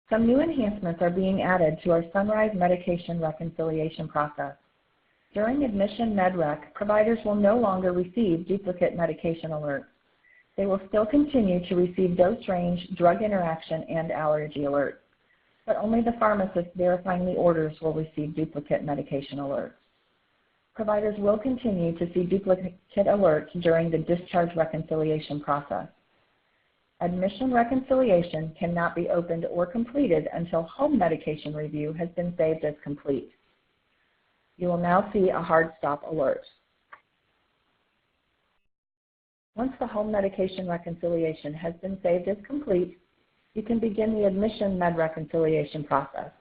Some new enhancements are being added to our Sunrise medication reconciliation process. During admission MedRec, providers will no longer receive duplicate medication alerts. They will still continue to receive dose range, drug interaction, and allergy alerts, but only the pharmacist verifying the orders will receive duplicate medication alerts. Providers will continue to see duplicate alerts during the discharge reconciliation process. Admission reconciliation cannot be opened or completed until home medication review has been saved as complete. You will now see a hard stop alert. Once the home medication reconciliation has been saved as complete, you can begin the admission med reconciliation process.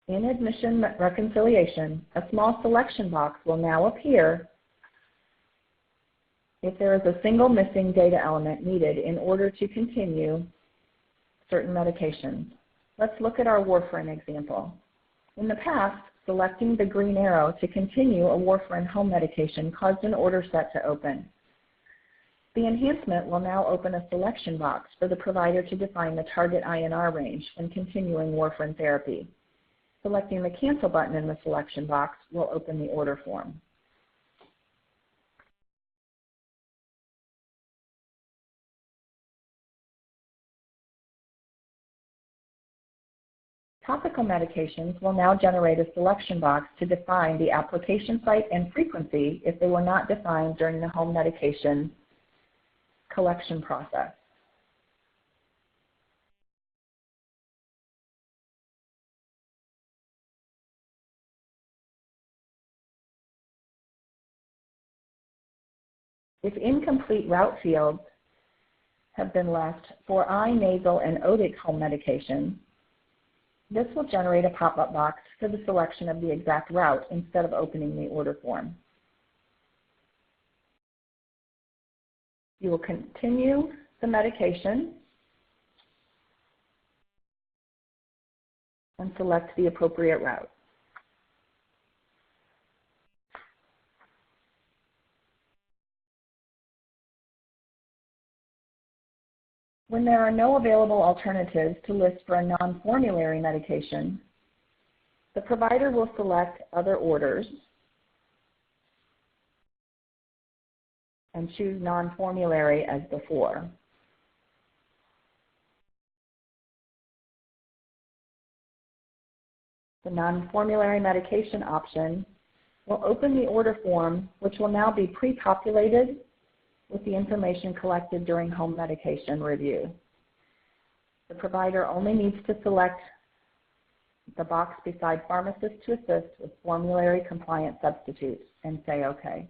In admission reconciliation, a small selection box will now appear if there is a single missing data element needed in order to continue certain medications. Let's look at our warfarin example. In the past, selecting the green arrow to continue a warfarin home medication caused an order set to open. The enhancement will now open a selection box for the provider to define the target INR range when continuing warfarin therapy. Selecting the cancel button in the selection box will open the order form. Topical medications will now generate a selection box to define the application site and frequency if they were not defined during the home medication collection process. If incomplete route fields have been left for eye, nasal, and otic home medication, this will generate a pop-up box for the selection of the exact route instead of opening the order form. You will continue the medication and select the appropriate route. When there are no available alternatives to list for a non-formulary medication, the provider will select Other Orders and choose non-formulary as before. The non-formulary medication option will open the order form, which will now be pre-populated with the information collected during home medication review. The provider only needs to select the box beside pharmacist to assist with formulary compliant substitutes and say OK.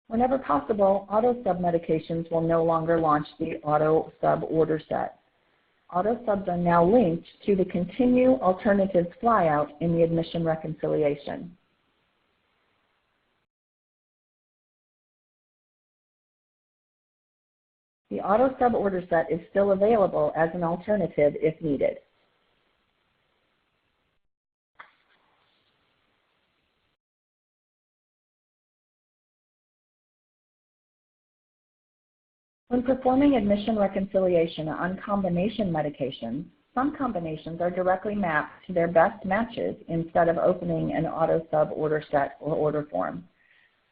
Whenever possible, auto-sub medications will no longer launch the auto-sub order set. Auto-subs are now linked to the Continue Alternatives flyout in the admission reconciliation. The auto-sub order set is still available as an alternative if needed. When performing admission reconciliation on combination medications, some combinations are directly mapped to their best matches instead of opening an auto-sub order set or order form.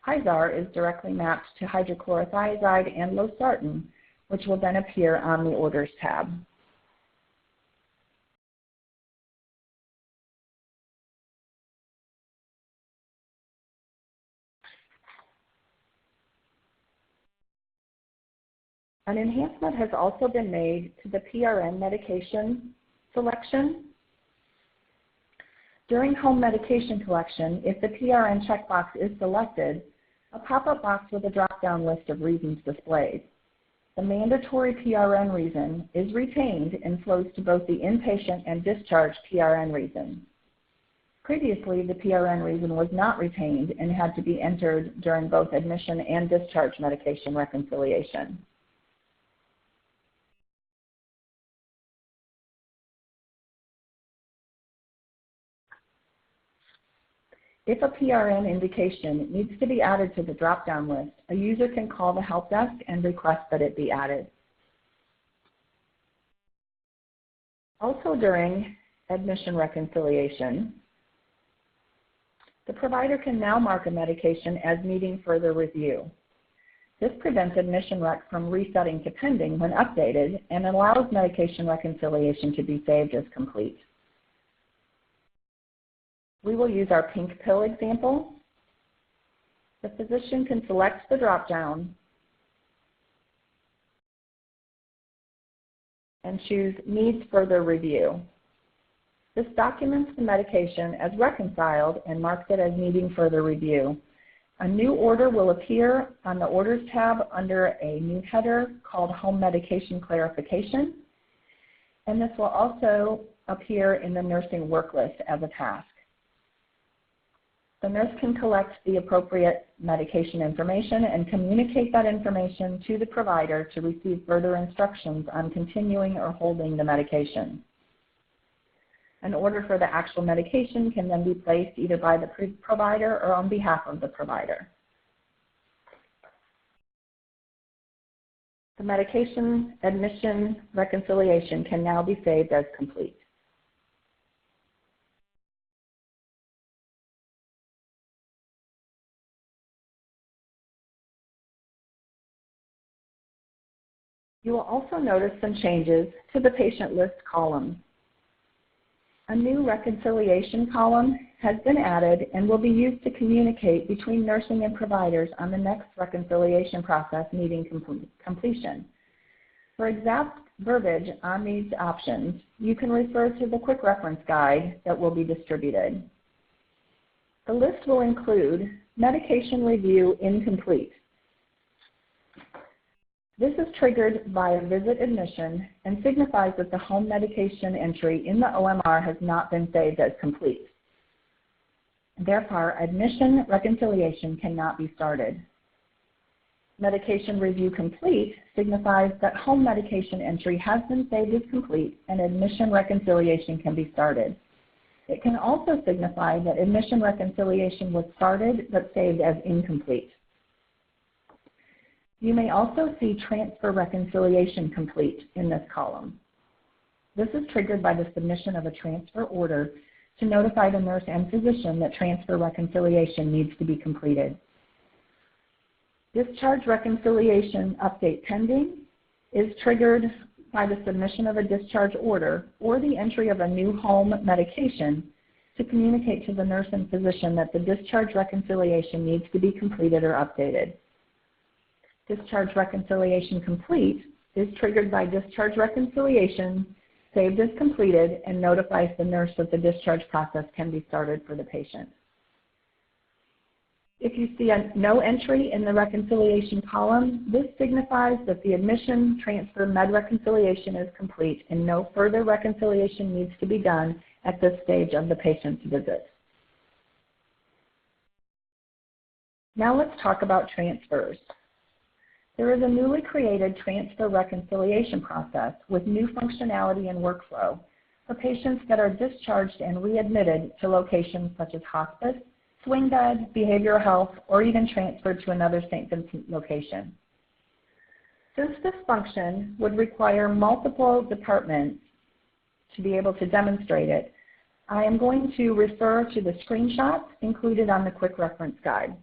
Hyzar is directly mapped to hydrochlorothiazide and losartan, which will then appear on the Orders tab. An enhancement has also been made to the PRN medication selection. During home medication collection, if the PRN checkbox is selected, a pop-up box with a drop-down list of reasons displays. The mandatory PRN reason is retained and flows to both the inpatient and discharge PRN reason. Previously, the PRN reason was not retained and had to be entered during both admission and discharge medication reconciliation. If a PRN indication needs to be added to the drop-down list, a user can call the help desk and request that it be added. Also during admission reconciliation, the provider can now mark a medication as needing further review. This prevents admission rec from resetting to pending when updated and allows medication reconciliation to be saved as complete. We will use our pink pill example. The physician can select the drop-down and choose Needs Further Review. This documents the medication as reconciled and marks it as needing further review. A new order will appear on the Orders tab under a new header called Home Medication Clarification, and this will also appear in the nursing work list as a task. The nurse can collect the appropriate medication information and communicate that information to the provider to receive further instructions on continuing or holding the medication. An order for the actual medication can then be placed either by the provider or on behalf of the provider. The medication admission reconciliation can now be saved as complete. You will also notice some changes to the patient list column. A new reconciliation column has been added and will be used to communicate between nursing and providers on the next reconciliation process needing completion. For exact verbiage on these options, you can refer to the quick reference guide that will be distributed. The list will include medication review incomplete. This is triggered by a visit admission and signifies that the home medication entry in the OMR has not been saved as complete. Therefore, admission reconciliation cannot be started. Medication review complete signifies that home medication entry has been saved as complete and admission reconciliation can be started. It can also signify that admission reconciliation was started but saved as incomplete. You may also see transfer reconciliation complete in this column. This is triggered by the submission of a transfer order to notify the nurse and physician that transfer reconciliation needs to be completed. Discharge reconciliation update pending is triggered by the submission of a discharge order or the entry of a new home medication to communicate to the nurse and physician that the discharge reconciliation needs to be completed or updated. Discharge reconciliation complete is triggered by discharge reconciliation saved as completed and notifies the nurse that the discharge process can be started for the patient. If you see no entry in the reconciliation column, this signifies that the admission, transfer, med reconciliation is complete and no further reconciliation needs to be done at this stage of the patient's visit. Now let's talk about transfers. There is a newly created transfer reconciliation process with new functionality and workflow for patients that are discharged and readmitted to locations such as hospice, swing bed, behavioral health, or even transferred to another St. Vincent location. Since this function would require multiple departments to be able to demonstrate it, I am going to refer to the screenshots included on the quick reference guide.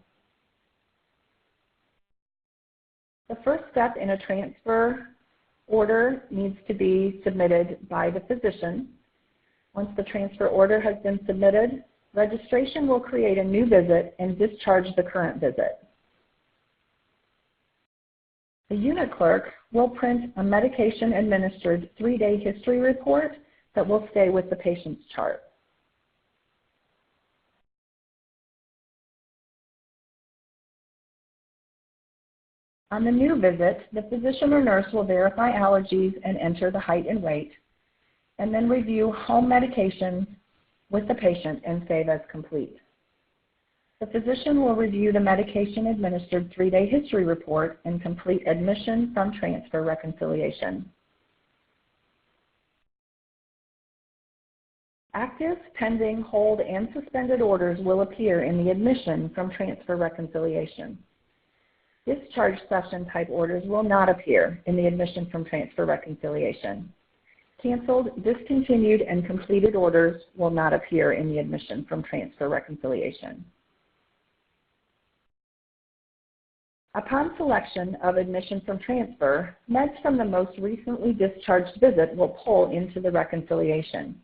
The first step in a transfer order needs to be submitted by the physician. Once the transfer order has been submitted, registration will create a new visit and discharge the current visit. The unit clerk will print a medication administered 3-day history report that will stay with the patient's chart. On the new visit, the physician or nurse will verify allergies and enter the height and weight, and then review home medications with the patient and save as complete. The physician will review the medication administered 3-day history report and complete admission from transfer reconciliation. Active, pending, hold, and suspended orders will appear in the admission from transfer reconciliation. Discharge session type orders will not appear in the admission from transfer reconciliation. Canceled, discontinued, and completed orders will not appear in the admission from transfer reconciliation. Upon selection of admission from transfer, meds from the most recently discharged visit will pull into the reconciliation.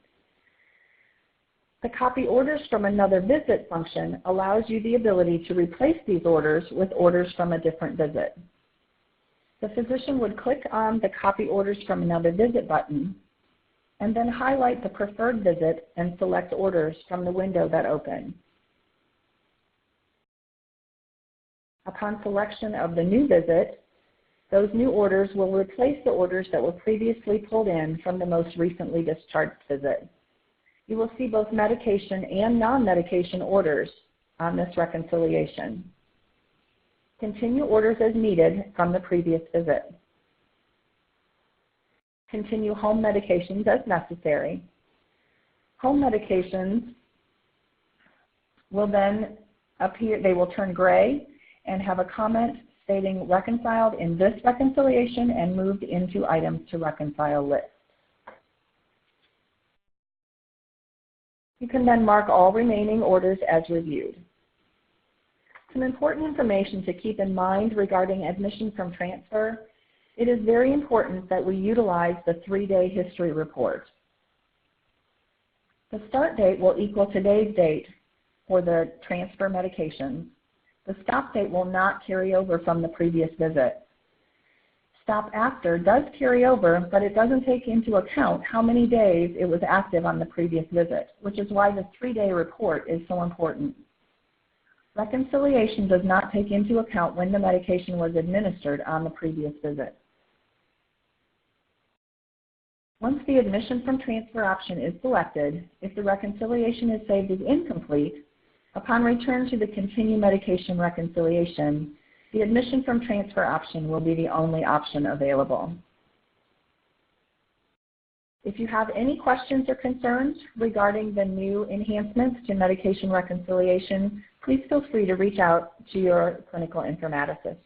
The copy orders from another visit function allows you the ability to replace these orders with orders from a different visit. The physician would click on the Copy Orders from Another Visit button and then highlight the preferred visit and select orders from the window that opens. Upon selection of the new visit, those new orders will replace the orders that were previously pulled in from the most recently discharged visit. You will see both medication and non-medication orders on this reconciliation. Continue orders as needed from the previous visit. Continue home medications as necessary. Home medications will then appear, they will turn gray and have a comment stating reconciled in this reconciliation and moved into items to reconcile list. You can then mark all remaining orders as reviewed. Some important information to keep in mind regarding admission from transfer. It is very important that we utilize the 3-day history report. The start date will equal today's date for the transfer medications. The stop date will not carry over from the previous visit. Stop after does carry over, but it doesn't take into account how many days it was active on the previous visit, which is why the 3-day report is so important. Reconciliation does not take into account when the medication was administered on the previous visit. Once the admission from transfer option is selected, if the reconciliation is saved as incomplete, upon return to the Continue Medication Reconciliation, the admission from transfer option will be the only option available. If you have any questions or concerns regarding the new enhancements to medication reconciliation, please feel free to reach out to your clinical informaticist.